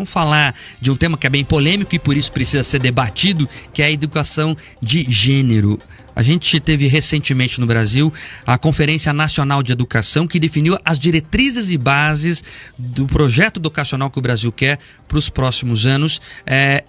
Vamos falar de um tema que é bem polêmico e por isso precisa ser debatido, que é a educação de gênero. A gente teve recentemente no Brasil a Conferência Nacional de Educação, que definiu as diretrizes e bases do projeto educacional que o Brasil quer para os próximos anos.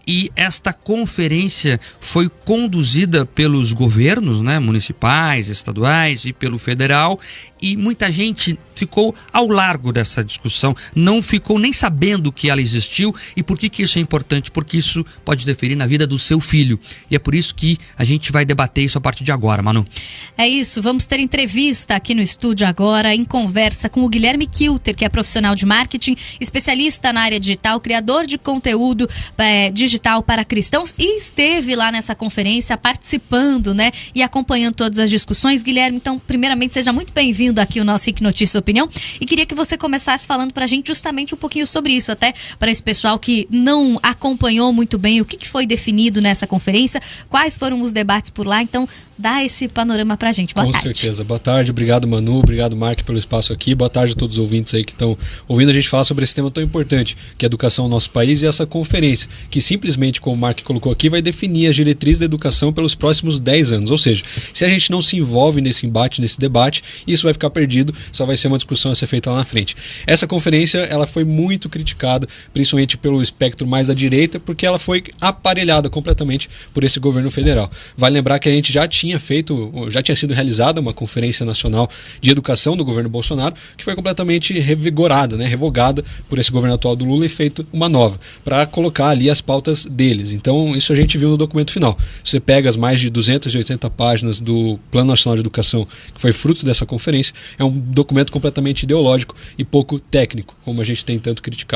E esta conferência foi conduzida pelos governos, municipais, estaduais e pelo federal. E muita gente ficou ao largo dessa discussão, não ficou nem sabendo que ela existiu. E por que isso é importante? Porque isso pode interferir na vida do seu filho. E é por isso que a gente vai debater isso a partir de agora, Manu. É isso, vamos ter entrevista aqui no estúdio agora, em conversa com o Guilherme Kilter, que é profissional de marketing, especialista na área digital, criador de conteúdo digital para cristãos e esteve lá nessa conferência participando, e acompanhando todas as discussões. Guilherme, então, primeiramente, seja muito bem-vindo aqui ao nosso RIC Notícias e Opinião, e queria que você começasse falando pra gente justamente um pouquinho sobre isso, até para esse pessoal que não acompanhou muito bem o que foi definido nessa conferência, quais foram os debates por lá. Então, dá esse panorama pra gente. Boa tarde. Com certeza. Boa tarde, obrigado Manu, obrigado Mark pelo espaço aqui, boa tarde a todos os ouvintes aí que estão ouvindo a gente falar sobre esse tema tão importante, que é a educação no nosso país, e essa conferência, que simplesmente, como o Mark colocou aqui, vai definir as diretrizes da educação pelos próximos 10 anos, ou seja, se a gente não se envolve nesse embate, nesse debate, isso vai ficar perdido, só vai ser uma discussão a ser feita lá na frente. Essa conferência, ela foi muito criticada, principalmente pelo espectro mais à direita, porque ela foi aparelhada completamente por esse governo federal. Vale lembrar que a gente já tinha sido realizada uma conferência nacional de educação do governo Bolsonaro, que foi completamente revigorada, revogada por esse governo atual do Lula e feito uma nova, para colocar ali as pautas deles. Então, isso a gente viu no documento final. Você pega as mais de 280 páginas do Plano Nacional de Educação, que foi fruto dessa conferência, é um documento completamente ideológico e pouco técnico, como a gente tem tanto criticado,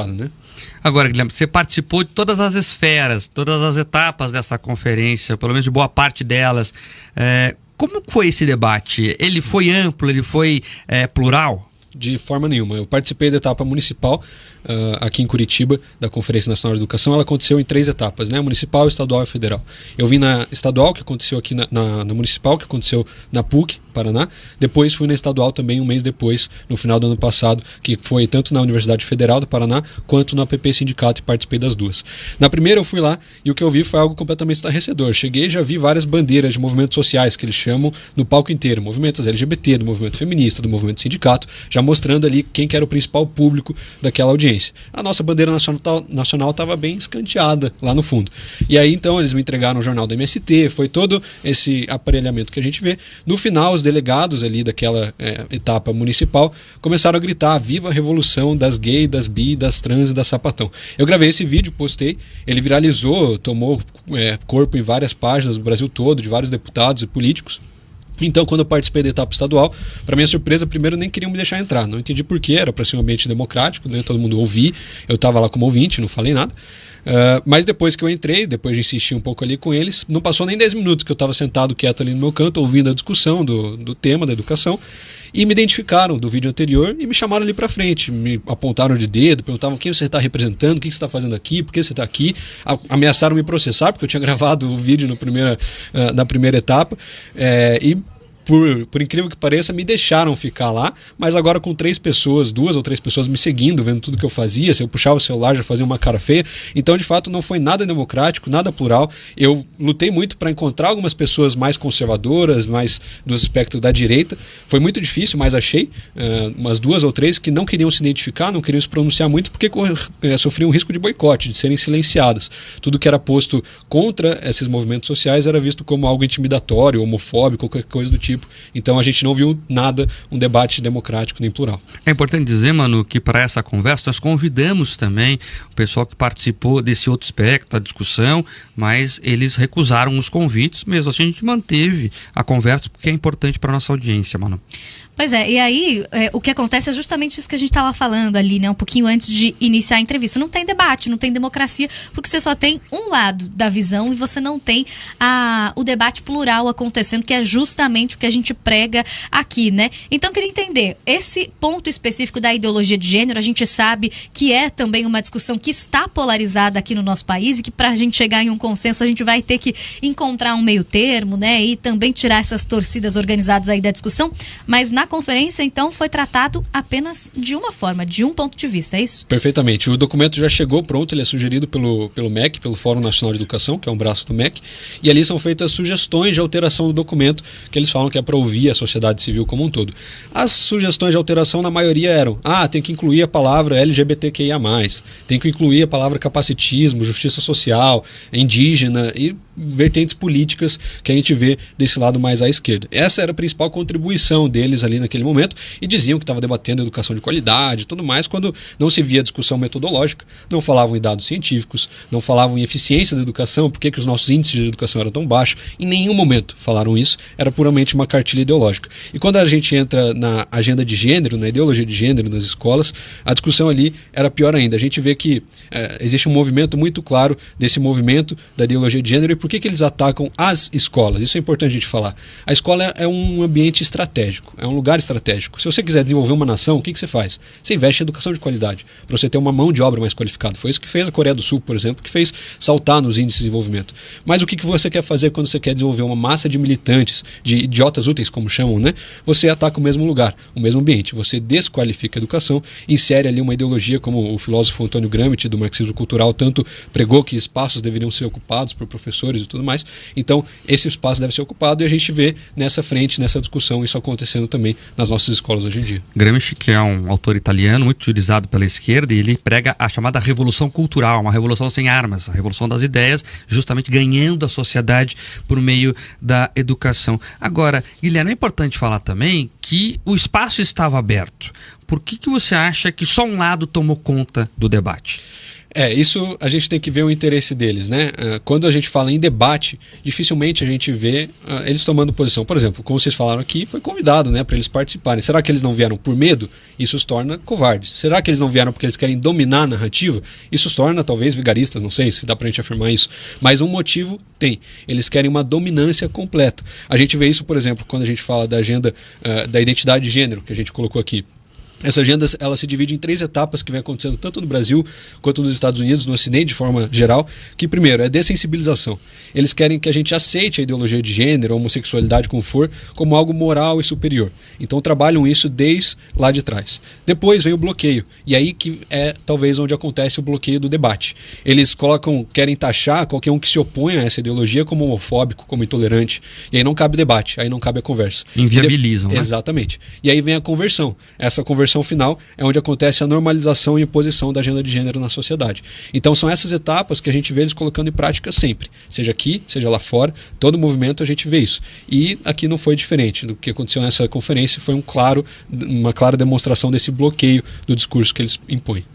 Agora, Guilherme, você participou de todas as esferas, todas as etapas dessa conferência, pelo menos de boa parte delas. Como foi esse debate? Ele foi amplo, ele foi plural? De forma nenhuma. Eu participei da etapa municipal aqui em Curitiba, da Conferência Nacional de Educação. Ela aconteceu em 3 etapas, municipal, estadual e federal. Eu vim na estadual, que aconteceu aqui na municipal, que aconteceu na PUC, Paraná. Depois fui na estadual também, um mês depois, no final do ano passado, que foi tanto na Universidade Federal do Paraná, quanto na PP Sindicato, e participei das duas. Na primeira eu fui lá e o que eu vi foi algo completamente estarrecedor. Cheguei e já vi várias bandeiras de movimentos sociais, que eles chamam, no palco inteiro. Movimentos LGBT, do movimento feminista, do movimento sindicato, já mostrando ali quem que era o principal público daquela audiência. A nossa bandeira nacional estava bem escanteada lá no fundo. E aí então eles me entregaram o jornal da MST, foi todo esse aparelhamento que a gente vê. No final, os delegados ali daquela etapa municipal começaram a gritar: viva a revolução das gays, das bi, das trans e das sapatão. Eu gravei esse vídeo, postei, ele viralizou, tomou corpo em várias páginas do Brasil todo, de vários deputados e políticos. Então, quando eu participei da etapa estadual, para minha surpresa, primeiro nem queriam me deixar entrar. Não entendi por quê, era para ser um ambiente democrático, todo mundo ouvir. Eu estava lá como ouvinte, não falei nada. Mas depois que eu entrei, depois de insistir um pouco ali com eles, não passou nem 10 minutos que eu estava sentado quieto ali no meu canto, ouvindo a discussão do tema da educação. E me identificaram do vídeo anterior e me chamaram ali pra frente, me apontaram de dedo, perguntavam quem você está representando, o que você está fazendo aqui, por que você está aqui, ameaçaram me processar, porque eu tinha gravado o vídeo na primeira etapa, e por incrível que pareça, me deixaram ficar lá, mas agora com 2 ou 3 pessoas me seguindo, vendo tudo que eu fazia. Se eu puxava o celular, já fazia uma cara feia. Então, de fato, não foi nada democrático, nada plural. Eu lutei muito para encontrar algumas pessoas mais conservadoras, mais do espectro da direita. Foi muito difícil, mas achei umas 2 ou 3 que não queriam se identificar, não queriam se pronunciar muito, porque sofriam um risco de boicote, de serem silenciadas. Tudo que era posto contra esses movimentos sociais era visto como algo intimidatório, homofóbico, qualquer coisa do tipo. Então a gente não viu nada, um debate democrático nem plural. É importante dizer, Manu, que para essa conversa nós convidamos também o pessoal que participou desse outro espectro da discussão, mas eles recusaram os convites. Mesmo assim, a gente manteve a conversa porque é importante para a nossa audiência, Manu. Pois é, e aí o que acontece é justamente isso que a gente estava falando ali, um pouquinho antes de iniciar a entrevista. Não tem debate, não tem democracia, porque você só tem um lado da visão e você não tem o debate plural acontecendo, que é justamente o que a gente prega aqui, Então eu queria entender, esse ponto específico da ideologia de gênero, a gente sabe que é também uma discussão que está polarizada aqui no nosso país e que para a gente chegar em um consenso a gente vai ter que encontrar um meio termo, e também tirar essas torcidas organizadas aí da discussão, mas na na conferência, então, foi tratado apenas de uma forma, de um ponto de vista, é isso? Perfeitamente. O documento já chegou pronto, ele é sugerido pelo MEC, pelo Fórum Nacional de Educação, que é um braço do MEC, e ali são feitas sugestões de alteração do documento, que eles falam que é para ouvir a sociedade civil como um todo. As sugestões de alteração, na maioria, eram: tem que incluir a palavra LGBTQIA+, tem que incluir a palavra capacitismo, justiça social, indígena e vertentes políticas que a gente vê desse lado mais à esquerda. Essa era a principal contribuição deles ali naquele momento, e diziam que estava debatendo educação de qualidade e tudo mais, quando não se via discussão metodológica, não falavam em dados científicos, não falavam em eficiência da educação, por que os nossos índices de educação eram tão baixos. Em nenhum momento falaram isso, era puramente uma cartilha ideológica. E quando a gente entra na agenda de gênero, na ideologia de gênero nas escolas, a discussão ali era pior ainda. A gente vê que existe um movimento muito claro desse movimento da ideologia de gênero. E por que eles atacam as escolas? Isso é importante a gente falar. A escola é um ambiente estratégico, é um lugar estratégico. Se você quiser desenvolver uma nação, o que você faz? Você investe em educação de qualidade, para você ter uma mão de obra mais qualificada. Foi isso que fez a Coreia do Sul, por exemplo, que fez saltar nos índices de desenvolvimento. Mas o que você quer fazer quando você quer desenvolver uma massa de militantes, de idiotas úteis, como chamam, né? Você ataca o mesmo lugar, o mesmo ambiente. Você desqualifica a educação, insere ali uma ideologia, como o filósofo Antônio Gramsci, do marxismo cultural, tanto pregou que espaços deveriam ser ocupados por professores e tudo mais. Então, esse espaço deve ser ocupado, e a gente vê nessa frente, nessa discussão, isso acontecendo também nas nossas escolas hoje em dia. Gramsci, que é um autor italiano muito utilizado pela esquerda, e ele prega a chamada revolução cultural, uma revolução sem armas, a revolução das ideias, justamente ganhando a sociedade por meio da educação. Agora, Guilherme, é importante falar também que o espaço estava aberto. Por que você acha que só um lado tomou conta do debate? Isso a gente tem que ver o interesse deles, né? Quando a gente fala em debate, dificilmente a gente vê eles tomando posição. Por exemplo, como vocês falaram aqui, foi convidado, né, para eles participarem. Será que eles não vieram por medo? Isso os torna covardes. Será que eles não vieram porque eles querem dominar a narrativa? Isso os torna, talvez, vigaristas, não sei se dá pra gente afirmar isso. Mas um motivo tem. Eles querem uma dominância completa. A gente vê isso, por exemplo, quando a gente fala da agenda da identidade de gênero, que a gente colocou aqui. Essa agenda, ela se divide em 3 etapas que vem acontecendo tanto no Brasil quanto nos Estados Unidos, no Ocidente de forma geral, que primeiro é dessensibilização. Eles querem que a gente aceite a ideologia de gênero, a homossexualidade como for, como algo moral e superior. Então trabalham isso desde lá de trás. Depois vem o bloqueio, e aí que é talvez onde acontece o bloqueio do debate. Eles querem taxar qualquer um que se opõe a essa ideologia como homofóbico, como intolerante, e aí não cabe debate, aí não cabe a conversa. Inviabilizam, né? Exatamente. E aí vem a conversão. Essa conversão final é onde acontece a normalização e imposição da agenda de gênero na sociedade. Então são essas etapas que a gente vê eles colocando em prática sempre. Seja aqui, seja lá fora, todo movimento a gente vê isso. E aqui não foi diferente. Do que aconteceu nessa conferência foi uma clara demonstração desse bloqueio do discurso que eles impõem.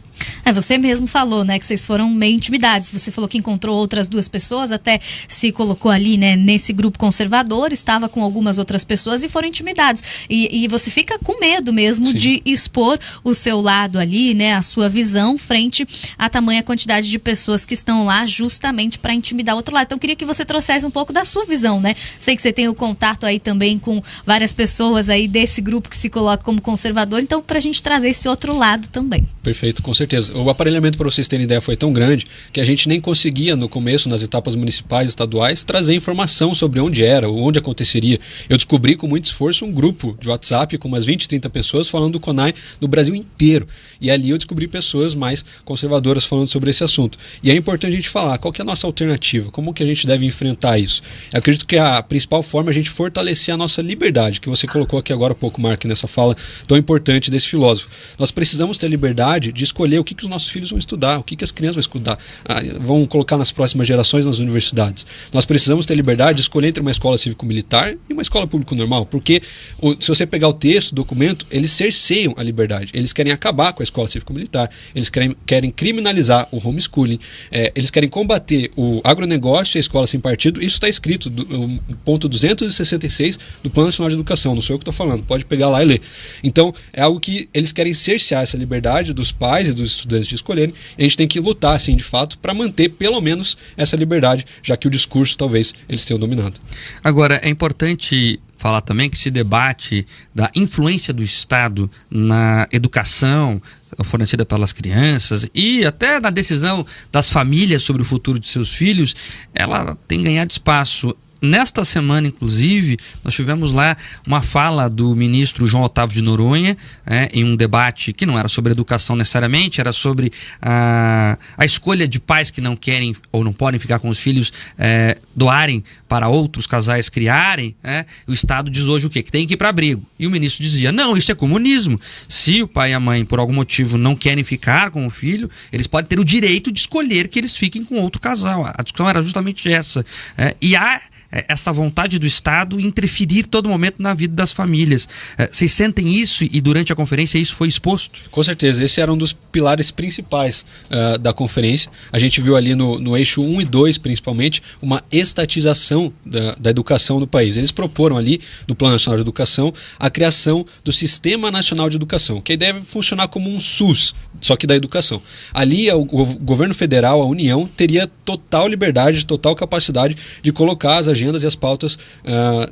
Você mesmo falou, né, que vocês foram meio intimidados. Você falou que encontrou outras 2 pessoas, até se colocou ali, né, nesse grupo conservador, estava com algumas outras pessoas e foram intimidados. E você fica com medo mesmo Sim. de expor o seu lado ali, né, a sua visão frente à tamanha quantidade de pessoas que estão lá justamente para intimidar o outro lado. Então eu queria que você trouxesse um pouco da sua visão, né? Sei que você tem o contato aí também com várias pessoas aí desse grupo que se coloca como conservador, então pra gente trazer esse outro lado também. Perfeito, com certeza. O aparelhamento, para vocês terem ideia, foi tão grande que a gente nem conseguia, no começo, nas etapas municipais e estaduais, trazer informação sobre onde era, onde aconteceria. Eu descobri com muito esforço um grupo de WhatsApp com umas 20, 30 pessoas falando do CONAI no Brasil inteiro. E ali eu descobri pessoas mais conservadoras falando sobre esse assunto. E é importante a gente falar, qual que é a nossa alternativa? Como que a gente deve enfrentar isso? Eu acredito que a principal forma é a gente fortalecer a nossa liberdade, que você colocou aqui agora há pouco, Mark, nessa fala tão importante desse filósofo. Nós precisamos ter liberdade de escolher o que os nossos filhos vão estudar, o que as crianças vão estudar, vão colocar nas próximas gerações nas universidades. Nós precisamos ter liberdade de escolher entre uma escola cívico-militar e uma escola público-normal, porque se você pegar o texto, o documento, eles cerceiam a liberdade. Eles querem acabar com a escola cívico-militar, eles querem criminalizar o homeschooling, eles querem combater o agronegócio e a escola sem partido. Isso está escrito no ponto 266 do Plano Nacional de Educação, não sou eu que estou falando, pode pegar lá e ler. Então, é algo que eles querem cercear essa liberdade dos pais e dos estudantes de escolherem, e a gente tem que lutar, assim, de fato, para manter pelo menos essa liberdade, já que o discurso talvez eles tenham dominado. Agora, é importante falar também que se debate da influência do Estado na educação fornecida pelas crianças e até na decisão das famílias sobre o futuro de seus filhos, ela tem ganhado espaço. Nesta semana, inclusive, nós tivemos lá uma fala do ministro João Otávio de Noronha, em um debate que não era sobre educação necessariamente, era sobre a escolha de pais que não querem ou não podem ficar com os filhos, doarem para outros casais criarem. O Estado diz hoje o quê? Que tem que ir para abrigo. E o ministro dizia, não, isso é comunismo. Se o pai e a mãe, por algum motivo, não querem ficar com o filho, eles podem ter o direito de escolher que eles fiquem com outro casal. A discussão era justamente essa. E há essa vontade do Estado interferir todo momento na vida das famílias. Vocês sentem isso e durante a conferência isso foi exposto? Com certeza, esse era um dos pilares principais da conferência. A gente viu ali no eixo 1 e 2, principalmente, uma estatização da educação no país. Eles proporam ali, no Plano Nacional de Educação, a criação do Sistema Nacional de Educação, que aí deve funcionar como um SUS, só que da educação. Ali, o governo federal, a União, teria total liberdade, total capacidade de colocar as agendas e as pautas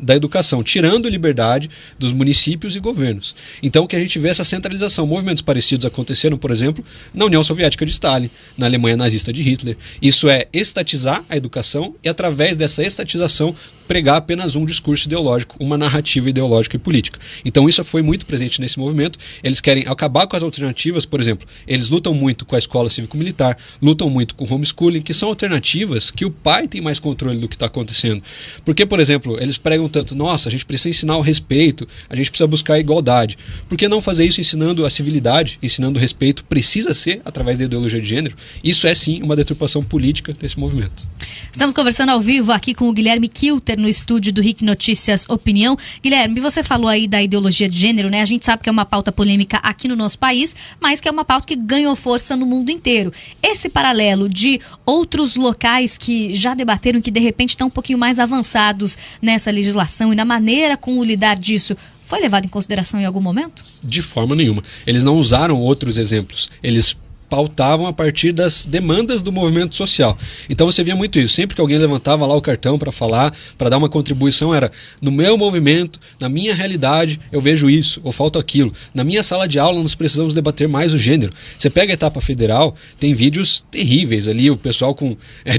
da educação, tirando liberdade dos municípios e governos. Então, o que a gente vê é essa centralização. Movimentos parecidos aconteceram, por exemplo, na União Soviética de Stalin, na Alemanha nazista de Hitler. Isso é estatizar a educação e, através dessa estatização, pregar apenas um discurso ideológico, uma narrativa ideológica e política. Então isso foi muito presente nesse movimento. Eles querem acabar com as alternativas, por exemplo, eles lutam muito com a escola cívico-militar, lutam muito com o homeschooling, que são alternativas que o pai tem mais controle do que está acontecendo. Porque, por exemplo, eles pregam tanto, nossa, a gente precisa ensinar o respeito, a gente precisa buscar a igualdade. Por que não fazer isso ensinando a civilidade, ensinando o respeito? Precisa ser através da ideologia de gênero. Isso é sim uma deturpação política desse movimento. Estamos conversando ao vivo aqui com o Guilherme Kilter no estúdio do RIC Notícias Opinião. Guilherme, você falou aí da ideologia de gênero, né? A gente sabe que é uma pauta polêmica aqui no nosso país, mas que é uma pauta que ganhou força no mundo inteiro. Esse paralelo de outros locais que já debateram, que de repente estão um pouquinho mais avançados nessa legislação e na maneira como lidar disso, foi levado em consideração em algum momento? De forma nenhuma. Eles não usaram outros exemplos. Eles pautavam a partir das demandas do movimento social. Então você via muito isso. Sempre que alguém levantava lá o cartão para falar, para dar uma contribuição, era no meu movimento, na minha realidade, eu vejo isso, ou falta aquilo. Na minha sala de aula nós precisamos debater mais o gênero. Você pega a etapa federal, tem vídeos terríveis ali, o pessoal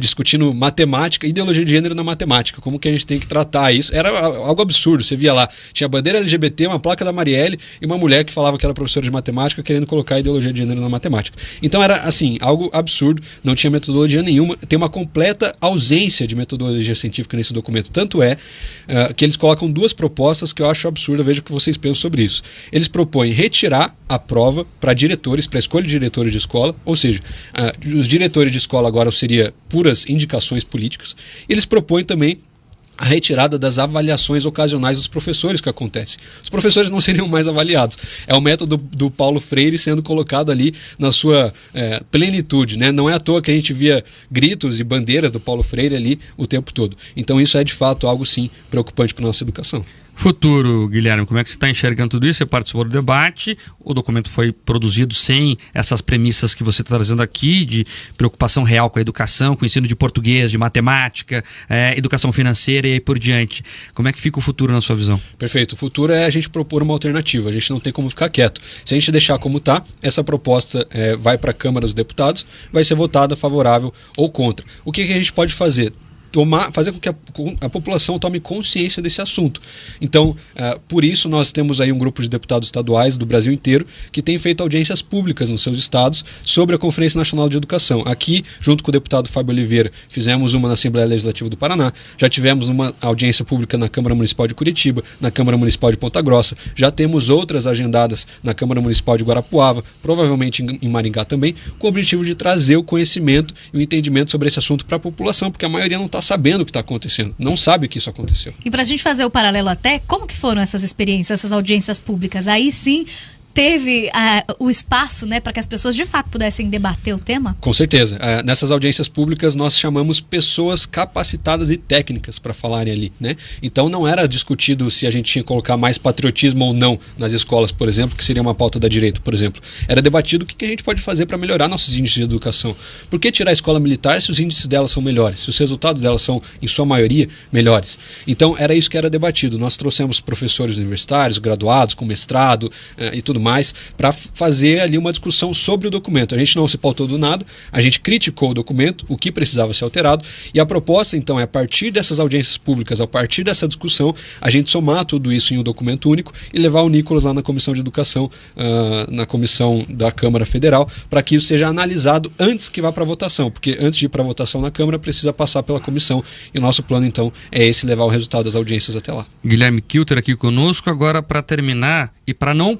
discutindo matemática, ideologia de gênero na matemática, como que a gente tem que tratar isso. Era algo absurdo. Você via lá, tinha a bandeira LGBT, uma placa da Marielle e uma mulher que falava que era professora de matemática querendo colocar a ideologia de gênero na matemática. Então era assim, algo absurdo, não tinha metodologia nenhuma, tem uma completa ausência de metodologia científica nesse documento. Tanto é que eles colocam duas propostas que eu acho absurdo, veja o que vocês pensam sobre isso. Eles propõem retirar a prova para diretores, para escolha de diretores de escola, ou seja, os diretores de escola agora seriam puras indicações políticas. Eles propõem também a retirada das avaliações ocasionais dos professores que acontece. Os professores não seriam mais avaliados. É o método do Paulo Freire sendo colocado ali na sua plenitude, né? Não é à toa que a gente via gritos e bandeiras do Paulo Freire ali o tempo todo. Então isso é de fato algo sim preocupante para a nossa educação. Futuro, Guilherme, como é que você está enxergando tudo isso? Você participou do debate, o documento foi produzido sem essas premissas que você está trazendo aqui, de preocupação real com a educação, com o ensino de português, de matemática, educação financeira e aí por diante. Como é que fica o futuro na sua visão? Perfeito, o futuro é a gente propor uma alternativa, a gente não tem como ficar quieto. Se a gente deixar como está, essa proposta vai para a Câmara dos Deputados, vai ser votada favorável ou contra. O que a gente pode fazer? Fazer com que a população tome consciência desse assunto. Então, por isso nós temos aí um grupo de deputados estaduais do Brasil inteiro que tem feito audiências públicas nos seus estados sobre a Conferência Nacional de Educação. Aqui, junto com o deputado Fábio Oliveira, fizemos uma na Assembleia Legislativa do Paraná, já tivemos uma audiência pública na Câmara Municipal de Curitiba, na Câmara Municipal de Ponta Grossa, já temos outras agendadas na Câmara Municipal de Guarapuava, provavelmente em Maringá também, com o objetivo de trazer o conhecimento e o entendimento sobre esse assunto para a população, porque a maioria não está sabendo o que está acontecendo, não sabe que isso aconteceu. E para a gente fazer o paralelo até, como que foram essas experiências, essas audiências públicas? Aí sim teve o espaço, né, para que as pessoas de fato pudessem debater o tema? Com certeza. Nessas audiências públicas nós chamamos pessoas capacitadas e técnicas para falarem ali, né? Então não era discutido se a gente tinha que colocar mais patriotismo ou não nas escolas, por exemplo, que seria uma pauta da direita, por exemplo. Era debatido o que a gente pode fazer para melhorar nossos índices de educação. Por que tirar a escola militar se os índices dela são melhores, se os resultados dela são, em sua maioria, melhores? Então era isso que era debatido. Nós trouxemos professores universitários, graduados, com mestrado e tudo aprofundando mais para fazer ali uma discussão sobre o documento. A gente não se pautou do nada, a gente criticou o documento, o que precisava ser alterado, e a proposta então é, a partir dessas audiências públicas, a partir dessa discussão, a gente somar tudo isso em um documento único e levar o Nicolas lá na Comissão de Educação, na Comissão da Câmara Federal, para que isso seja analisado antes que vá para votação, porque antes de ir para votação na Câmara precisa passar pela comissão, e o nosso plano então é esse, levar o resultado das audiências até lá. Guilherme Kilter aqui conosco. Agora, para terminar e para não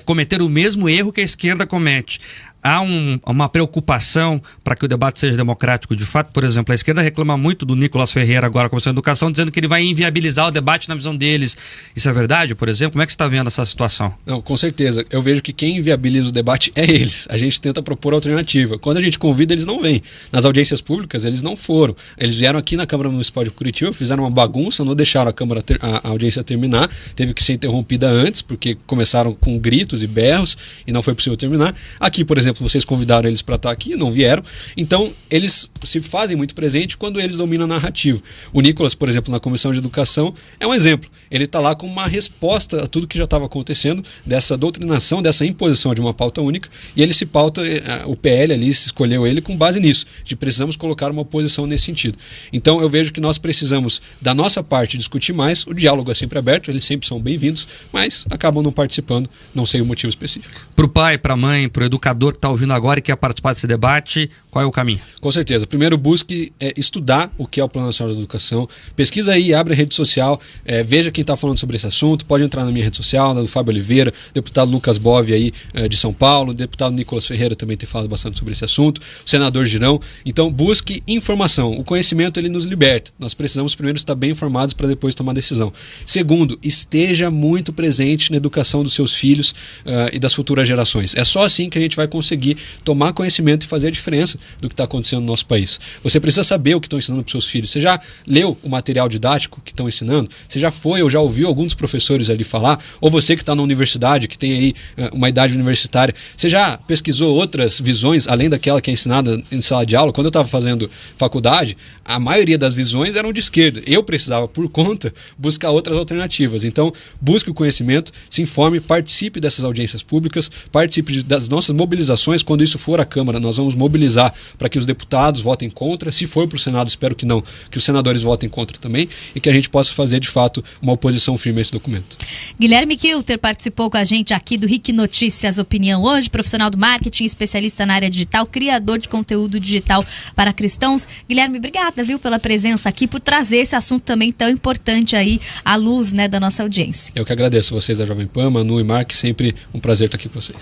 cometer o mesmo erro que a esquerda comete, há uma preocupação para que o debate seja democrático de fato? Por exemplo, a esquerda reclama muito do Nicolas Ferreira agora, Comissão de Educação, dizendo que ele vai inviabilizar o debate na visão deles. Isso é verdade, por exemplo? Como é que você está vendo essa situação? Não, com certeza. Eu vejo que quem inviabiliza o debate é eles. A gente tenta propor alternativa. Quando a gente convida, eles não vêm. Nas audiências públicas, eles não foram. Eles vieram aqui na Câmara Municipal de Curitiba, fizeram uma bagunça, não deixaram a audiência terminar, teve que ser interrompida antes, porque começaram com gritos e berros e não foi possível terminar. Aqui, por exemplo, vocês convidaram eles para estar aqui, não vieram. Então, eles se fazem muito presente quando eles dominam a narrativa. O Nicolas, por exemplo, na Comissão de Educação, é um exemplo. Ele está lá com uma resposta a tudo que já estava acontecendo, dessa doutrinação, dessa imposição de uma pauta única, e ele se pauta, o PL ali se escolheu ele com base nisso, de precisamos colocar uma oposição nesse sentido. Então, eu vejo que nós precisamos, da nossa parte, discutir mais. O diálogo é sempre aberto, eles sempre são bem-vindos, mas acabam não participando, não sei o motivo específico. Para o pai, para a mãe, para o educador que está ouvindo agora e quer participar desse debate, qual é o caminho? Com certeza. Primeiro, busque estudar o que é o Plano Nacional de Educação. Pesquisa aí, abre a rede social, veja quem está falando sobre esse assunto. Pode entrar na minha rede social, na do Fábio Oliveira, deputado Lucas Bove aí de São Paulo, deputado Nicolas Ferreira também tem falado bastante sobre esse assunto, o senador Girão. Então, busque informação. O conhecimento, ele nos liberta. Nós precisamos primeiro estar bem informados para depois tomar decisão. Segundo, esteja muito presente na educação dos seus filhos e das futuras gerações. É só assim que a gente vai conseguir tomar conhecimento e fazer a diferença do que está acontecendo no nosso país. Você precisa saber o que estão ensinando para os seus filhos. Você já leu o material didático que estão ensinando? Você já foi ou já ouviu algum dos professores ali falar? Ou você que está na universidade, que tem aí uma idade universitária, você já pesquisou outras visões além daquela que é ensinada em sala de aula? Quando eu estava fazendo faculdade, a maioria das visões eram de esquerda. Eu precisava, por conta, buscar outras alternativas. Então, busque o conhecimento, se informe, participe dessas audiências públicas, participe das nossas mobilizações. Quando isso for à Câmara, nós vamos mobilizar para que os deputados votem contra. Se for para o Senado, espero que não, que os senadores votem contra também, e que a gente possa fazer, de fato, uma oposição firme a esse documento. Guilherme Kilter participou com a gente aqui do RIC Notícias Opinião hoje, profissional do marketing, especialista na área digital, criador de conteúdo digital para cristãos. Guilherme, obrigada, viu, pela presença aqui, por trazer esse assunto também tão importante aí à luz, né, da nossa audiência. Eu que agradeço vocês da Jovem Pan, Manu e Mark, sempre um prazer estar aqui com vocês.